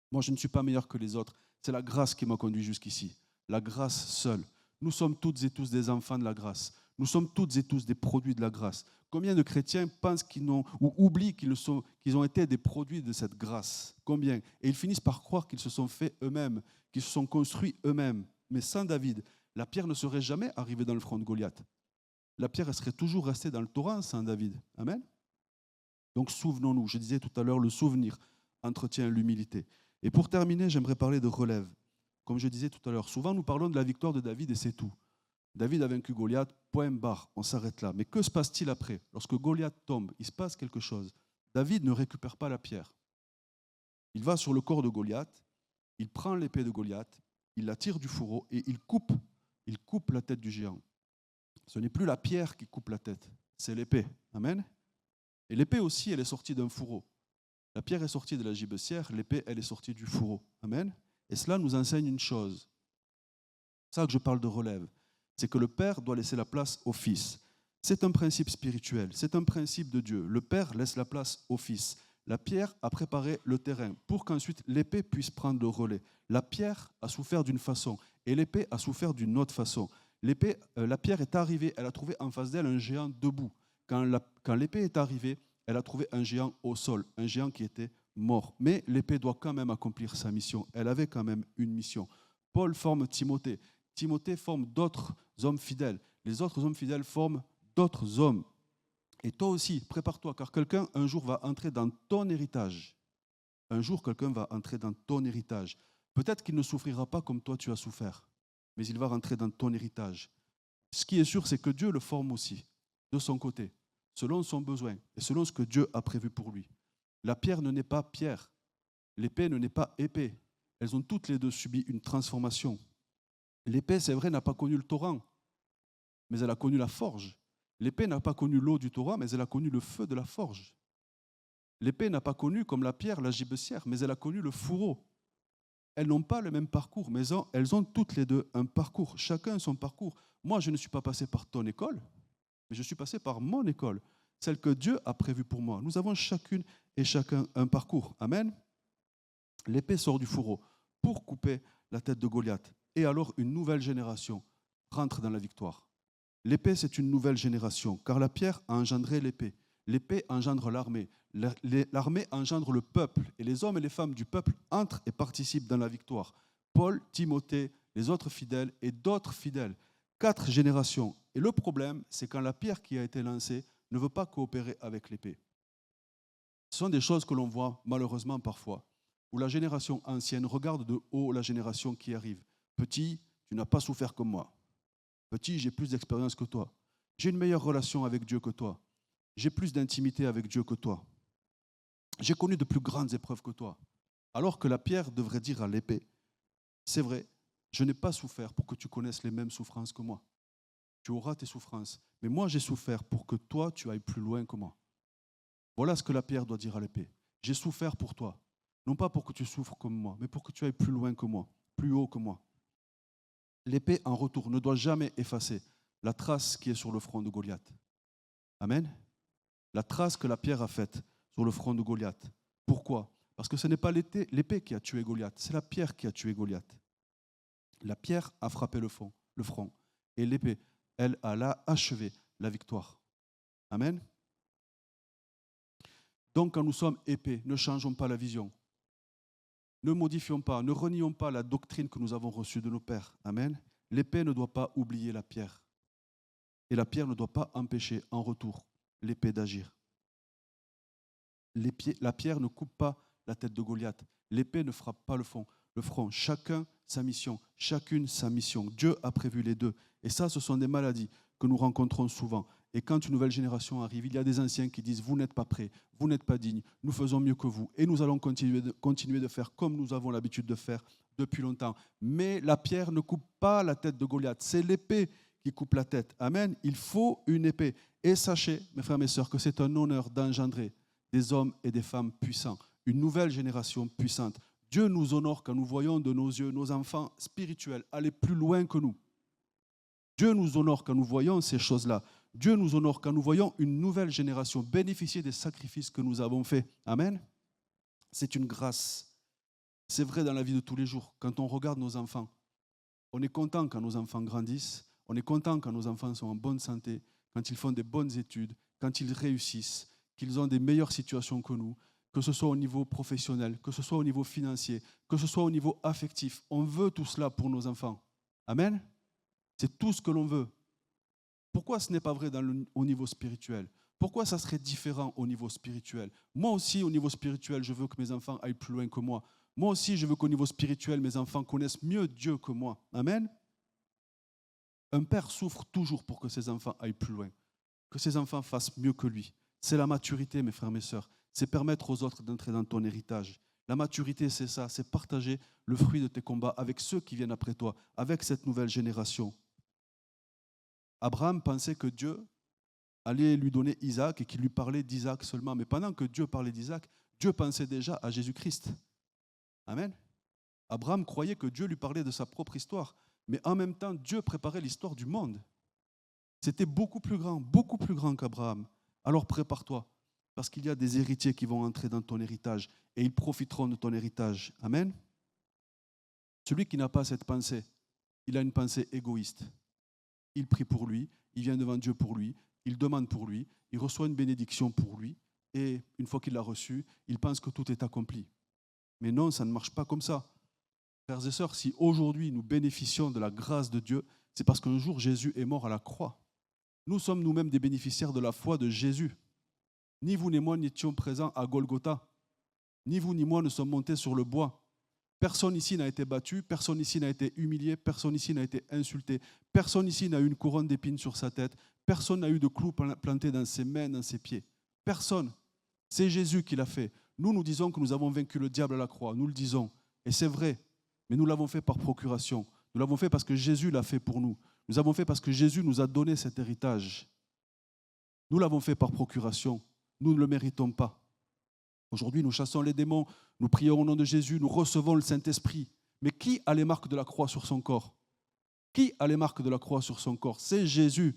Moi, je ne suis pas meilleur que les autres. C'est la grâce qui m'a conduit jusqu'ici. La grâce seule. Nous sommes toutes et tous des enfants de la grâce. Nous sommes toutes et tous des produits de la grâce. Combien de chrétiens pensent qu'ils n'ont, ou oublient qu'ils ont été des produits de cette grâce? Combien? Et ils finissent par croire qu'ils se sont faits eux-mêmes, qu'ils se sont construits eux-mêmes. Mais sans David, la pierre ne serait jamais arrivée dans le front de Goliath. La pierre elle serait toujours restée dans le torrent sans David. Amen. Donc souvenons-nous, je disais tout à l'heure, le souvenir entretient l'humilité. Et pour terminer, j'aimerais parler de relève. Comme je disais tout à l'heure, souvent nous parlons de la victoire de David et c'est tout. David a vaincu Goliath, point barre, on s'arrête là. Mais que se passe-t-il après? Lorsque Goliath tombe, il se passe quelque chose. David ne récupère pas la pierre. Il va sur le corps de Goliath, il prend l'épée de Goliath, il la tire du fourreau et il coupe la tête du géant. Ce n'est plus la pierre qui coupe la tête, c'est l'épée. Amen. Et l'épée aussi, elle est sortie d'un fourreau. La pierre est sortie de la gibecière, l'épée, elle est sortie du fourreau. Amen. Et cela nous enseigne une chose. C'est ça que je parle de relève. C'est que le Père doit laisser la place au Fils. C'est un principe spirituel, c'est un principe de Dieu. Le Père laisse la place au Fils. La pierre a préparé le terrain pour qu'ensuite l'épée puisse prendre le relais. La pierre a souffert d'une façon et l'épée a souffert d'une autre façon. La pierre est arrivée, elle a trouvé en face d'elle un géant debout. Quand l'épée est arrivée, elle a trouvé un géant au sol, un géant qui était mort. Mais l'épée doit quand même accomplir sa mission. Elle avait quand même une mission. Paul forme Timothée. Timothée forme d'autres hommes fidèles. Les autres hommes fidèles forment d'autres hommes. Et toi aussi, prépare-toi, car quelqu'un un jour va entrer dans ton héritage. Un jour, quelqu'un va entrer dans ton héritage. Peut-être qu'il ne souffrira pas comme toi tu as souffert, mais il va rentrer dans ton héritage. Ce qui est sûr, c'est que Dieu le forme aussi, de son côté, selon son besoin et selon ce que Dieu a prévu pour lui. La pierre ne naît pas pierre, l'épée ne naît pas épée. Elles ont toutes les deux subi une transformation. L'épée, c'est vrai, n'a pas connu le torrent, mais elle a connu la forge. L'épée n'a pas connu l'eau du torrent, mais elle a connu le feu de la forge. L'épée n'a pas connu, comme la pierre, la gibecière, mais elle a connu le fourreau. Elles n'ont pas le même parcours, mais elles ont toutes les deux un parcours, chacun son parcours. Moi, je ne suis pas passé par ton école, mais je suis passé par mon école, celle que Dieu a prévue pour moi. Nous avons chacune et chacun un parcours. Amen. L'épée sort du fourreau pour couper la tête de Goliath. Et alors, une nouvelle génération rentre dans la victoire. L'épée, c'est une nouvelle génération, car la pierre a engendré l'épée. L'épée engendre l'armée. L'armée engendre le peuple. Et les hommes et les femmes du peuple entrent et participent dans la victoire. Paul, Timothée, les autres fidèles et d'autres fidèles. 4 générations. Et le problème, c'est quand la pierre qui a été lancée ne veut pas coopérer avec l'épée. Ce sont des choses que l'on voit malheureusement parfois, où la génération ancienne regarde de haut la génération qui arrive. Petit, tu n'as pas souffert comme moi. Petit, j'ai plus d'expérience que toi. J'ai une meilleure relation avec Dieu que toi. J'ai plus d'intimité avec Dieu que toi. J'ai connu de plus grandes épreuves que toi. Alors que la pierre devrait dire à l'épée, c'est vrai, je n'ai pas souffert pour que tu connaisses les mêmes souffrances que moi. Tu auras tes souffrances, mais moi j'ai souffert pour que toi tu ailles plus loin que moi. Voilà ce que la pierre doit dire à l'épée. J'ai souffert pour toi, non pas pour que tu souffres comme moi, mais pour que tu ailles plus loin que moi, plus haut que moi. L'épée en retour ne doit jamais effacer la trace qui est sur le front de Goliath. Amen. La trace que la pierre a faite sur le front de Goliath. Pourquoi? Parce que ce n'est pas l'épée qui a tué Goliath, c'est la pierre qui a tué Goliath. La pierre a frappé le front, et l'épée, elle, a achevé la victoire. Amen. Donc, quand nous sommes épais, ne changeons pas la vision. Ne modifions pas, ne renions pas la doctrine que nous avons reçue de nos pères. Amen. L'épée ne doit pas oublier la pierre. Et la pierre ne doit pas empêcher en retour l'épée d'agir. La pierre ne coupe pas la tête de Goliath. L'épée ne frappe pas le front. Chacun sa mission, chacune sa mission. Dieu a prévu les deux. Et ça, ce sont des maladies que nous rencontrons souvent. Et quand une nouvelle génération arrive, il y a des anciens qui disent « Vous n'êtes pas prêts, vous n'êtes pas dignes, nous faisons mieux que vous. » Et nous allons continuer de faire comme nous avons l'habitude de faire depuis longtemps. Mais la pierre ne coupe pas la tête de Goliath. C'est l'épée qui coupe la tête. Amen. Il faut une épée. Et sachez, mes frères et mes sœurs, que c'est un honneur d'engendrer des hommes et des femmes puissants, une nouvelle génération puissante. Dieu nous honore quand nous voyons de nos yeux nos enfants spirituels aller plus loin que nous. Dieu nous honore quand nous voyons ces choses-là. Dieu nous honore quand nous voyons une nouvelle génération bénéficier des sacrifices que nous avons faits. Amen. C'est une grâce. C'est vrai dans la vie de tous les jours. Quand on regarde nos enfants, on est content quand nos enfants grandissent, on est content quand nos enfants sont en bonne santé, quand ils font des bonnes études, quand ils réussissent, qu'ils ont des meilleures situations que nous, que ce soit au niveau professionnel, que ce soit au niveau financier, que ce soit au niveau affectif. On veut tout cela pour nos enfants. Amen. C'est tout ce que l'on veut. Pourquoi ce n'est pas vrai au niveau spirituel? Pourquoi ça serait différent au niveau spirituel? Moi aussi, au niveau spirituel, je veux que mes enfants aillent plus loin que moi. Moi aussi, je veux qu'au niveau spirituel, mes enfants connaissent mieux Dieu que moi. Amen. Un père souffre toujours pour que ses enfants aillent plus loin, que ses enfants fassent mieux que lui. C'est la maturité, mes frères, mes sœurs. C'est permettre aux autres d'entrer dans ton héritage. La maturité, c'est ça, c'est partager le fruit de tes combats avec ceux qui viennent après toi, avec cette nouvelle génération. Abraham pensait que Dieu allait lui donner Isaac et qu'il lui parlait d'Isaac seulement. Mais pendant que Dieu parlait d'Isaac, Dieu pensait déjà à Jésus-Christ. Amen. Abraham croyait que Dieu lui parlait de sa propre histoire, mais en même temps, Dieu préparait l'histoire du monde. C'était beaucoup plus grand qu'Abraham. Alors prépare-toi, parce qu'il y a des héritiers qui vont entrer dans ton héritage et ils profiteront de ton héritage. Amen. Celui qui n'a pas cette pensée, il a une pensée égoïste. Il prie pour lui, il vient devant Dieu pour lui, il demande pour lui, il reçoit une bénédiction pour lui, et une fois qu'il l'a reçue, il pense que tout est accompli. Mais non, ça ne marche pas comme ça. Frères et sœurs, si aujourd'hui nous bénéficions de la grâce de Dieu, c'est parce qu'un jour Jésus est mort à la croix. Nous sommes nous-mêmes des bénéficiaires de la foi de Jésus. Ni vous ni moi n'étions présents à Golgotha. Ni vous ni moi ne sommes montés sur le bois. Personne ici n'a été battu, personne ici n'a été humilié, personne ici n'a été insulté, personne ici n'a eu une couronne d'épines sur sa tête, personne n'a eu de clous plantés dans ses mains, dans ses pieds. Personne. C'est Jésus qui l'a fait. Nous disons que nous avons vaincu le diable à la croix, nous le disons. Et c'est vrai, mais nous l'avons fait par procuration. Nous l'avons fait parce que Jésus l'a fait pour nous. Nous l'avons fait parce que Jésus nous a donné cet héritage. Nous l'avons fait par procuration. Nous ne le méritons pas. Aujourd'hui, nous chassons les démons, nous prions au nom de Jésus, nous recevons le Saint-Esprit. Mais qui a les marques de la croix sur son corps? Qui a les marques de la croix sur son corps? C'est Jésus.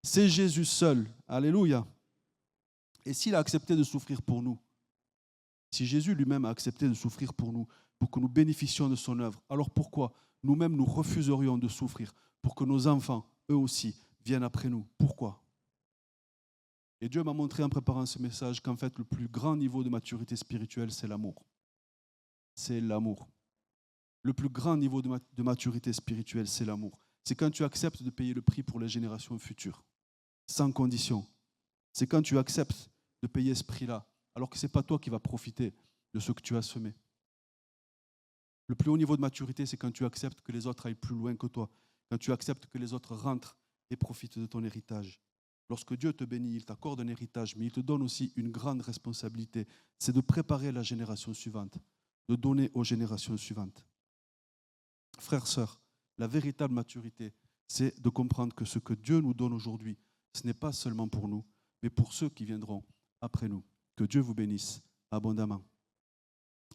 C'est Jésus seul. Alléluia. Et s'il a accepté de souffrir pour nous, si Jésus lui-même a accepté de souffrir pour nous, pour que nous bénéficions de son œuvre, alors pourquoi nous-mêmes nous refuserions de souffrir pour que nos enfants, eux aussi, viennent après nous? Pourquoi? Et Dieu m'a montré en préparant ce message qu'en fait, le plus grand niveau de maturité spirituelle, c'est l'amour. C'est l'amour. Le plus grand niveau de maturité spirituelle, c'est l'amour. C'est quand tu acceptes de payer le prix pour les générations futures, sans condition. C'est quand tu acceptes de payer ce prix-là, alors que ce n'est pas toi qui vas profiter de ce que tu as semé. Le plus haut niveau de maturité, c'est quand tu acceptes que les autres aillent plus loin que toi, quand tu acceptes que les autres rentrent et profitent de ton héritage. Lorsque Dieu te bénit, il t'accorde un héritage, mais il te donne aussi une grande responsabilité. C'est de préparer la génération suivante, de donner aux générations suivantes. Frères, sœurs, la véritable maturité, c'est de comprendre que ce que Dieu nous donne aujourd'hui, ce n'est pas seulement pour nous, mais pour ceux qui viendront après nous. Que Dieu vous bénisse abondamment.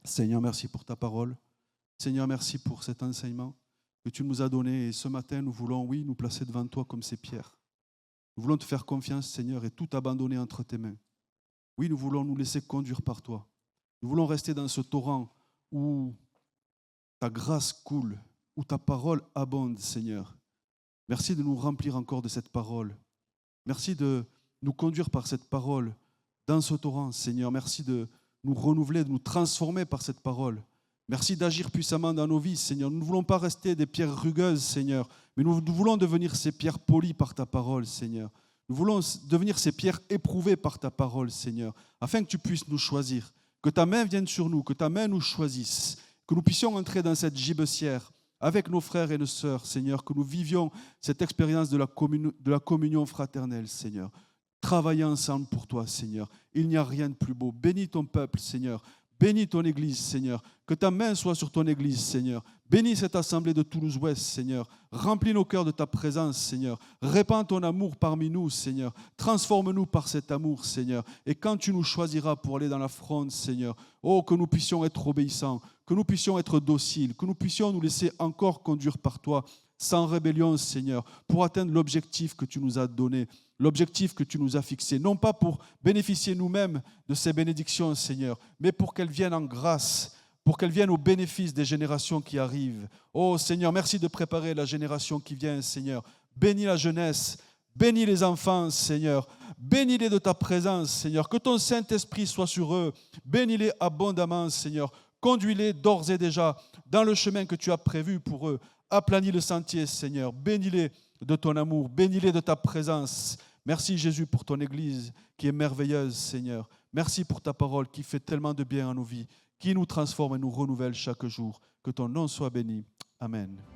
Seigneur, merci pour ta parole. Seigneur, merci pour cet enseignement que tu nous as donné. Et ce matin, nous voulons, oui, nous placer devant toi comme ces pierres. Nous voulons te faire confiance, Seigneur, et tout abandonner entre tes mains. Oui, nous voulons nous laisser conduire par toi. Nous voulons rester dans ce torrent où ta grâce coule, où ta parole abonde, Seigneur. Merci de nous remplir encore de cette parole. Merci de nous conduire par cette parole dans ce torrent, Seigneur. Merci de nous renouveler, de nous transformer par cette parole. Merci d'agir puissamment dans nos vies, Seigneur. Nous ne voulons pas rester des pierres rugueuses, Seigneur, mais nous voulons devenir ces pierres polies par ta parole, Seigneur. Nous voulons devenir ces pierres éprouvées par ta parole, Seigneur, afin que tu puisses nous choisir, que ta main vienne sur nous, que ta main nous choisisse, que nous puissions entrer dans cette gibecière avec nos frères et nos sœurs, Seigneur, que nous vivions cette expérience de la communion fraternelle, Seigneur. Travailler ensemble pour toi, Seigneur. Il n'y a rien de plus beau. Bénis ton peuple, Seigneur. Bénis ton Église, Seigneur. Que ta main soit sur ton Église, Seigneur. Bénis cette assemblée de Toulouse-Ouest, Seigneur. Remplis nos cœurs de ta présence, Seigneur. Répands ton amour parmi nous, Seigneur. Transforme-nous par cet amour, Seigneur. Et quand tu nous choisiras pour aller dans la fronde, Seigneur, oh, que nous puissions être obéissants, que nous puissions être dociles, que nous puissions nous laisser encore conduire par toi, sans rébellion, Seigneur, pour atteindre l'objectif que tu nous as donné, l'objectif que tu nous as fixé, non pas pour bénéficier nous-mêmes de ces bénédictions, Seigneur, mais pour qu'elles viennent en grâce, pour qu'elles viennent au bénéfice des générations qui arrivent. Oh Seigneur, merci de préparer la génération qui vient, Seigneur. Bénis la jeunesse, bénis les enfants, Seigneur. Bénis-les de ta présence, Seigneur. Que ton Saint-Esprit soit sur eux. Bénis-les abondamment, Seigneur. Conduis-les d'ores et déjà dans le chemin que tu as prévu pour eux. Aplanis le sentier, Seigneur. Bénis-les de ton amour. Bénis-les de ta présence. Merci, Jésus, pour ton Église qui est merveilleuse, Seigneur. Merci pour ta parole qui fait tellement de bien à nos vies, qui nous transforme et nous renouvelle chaque jour. Que ton nom soit béni. Amen.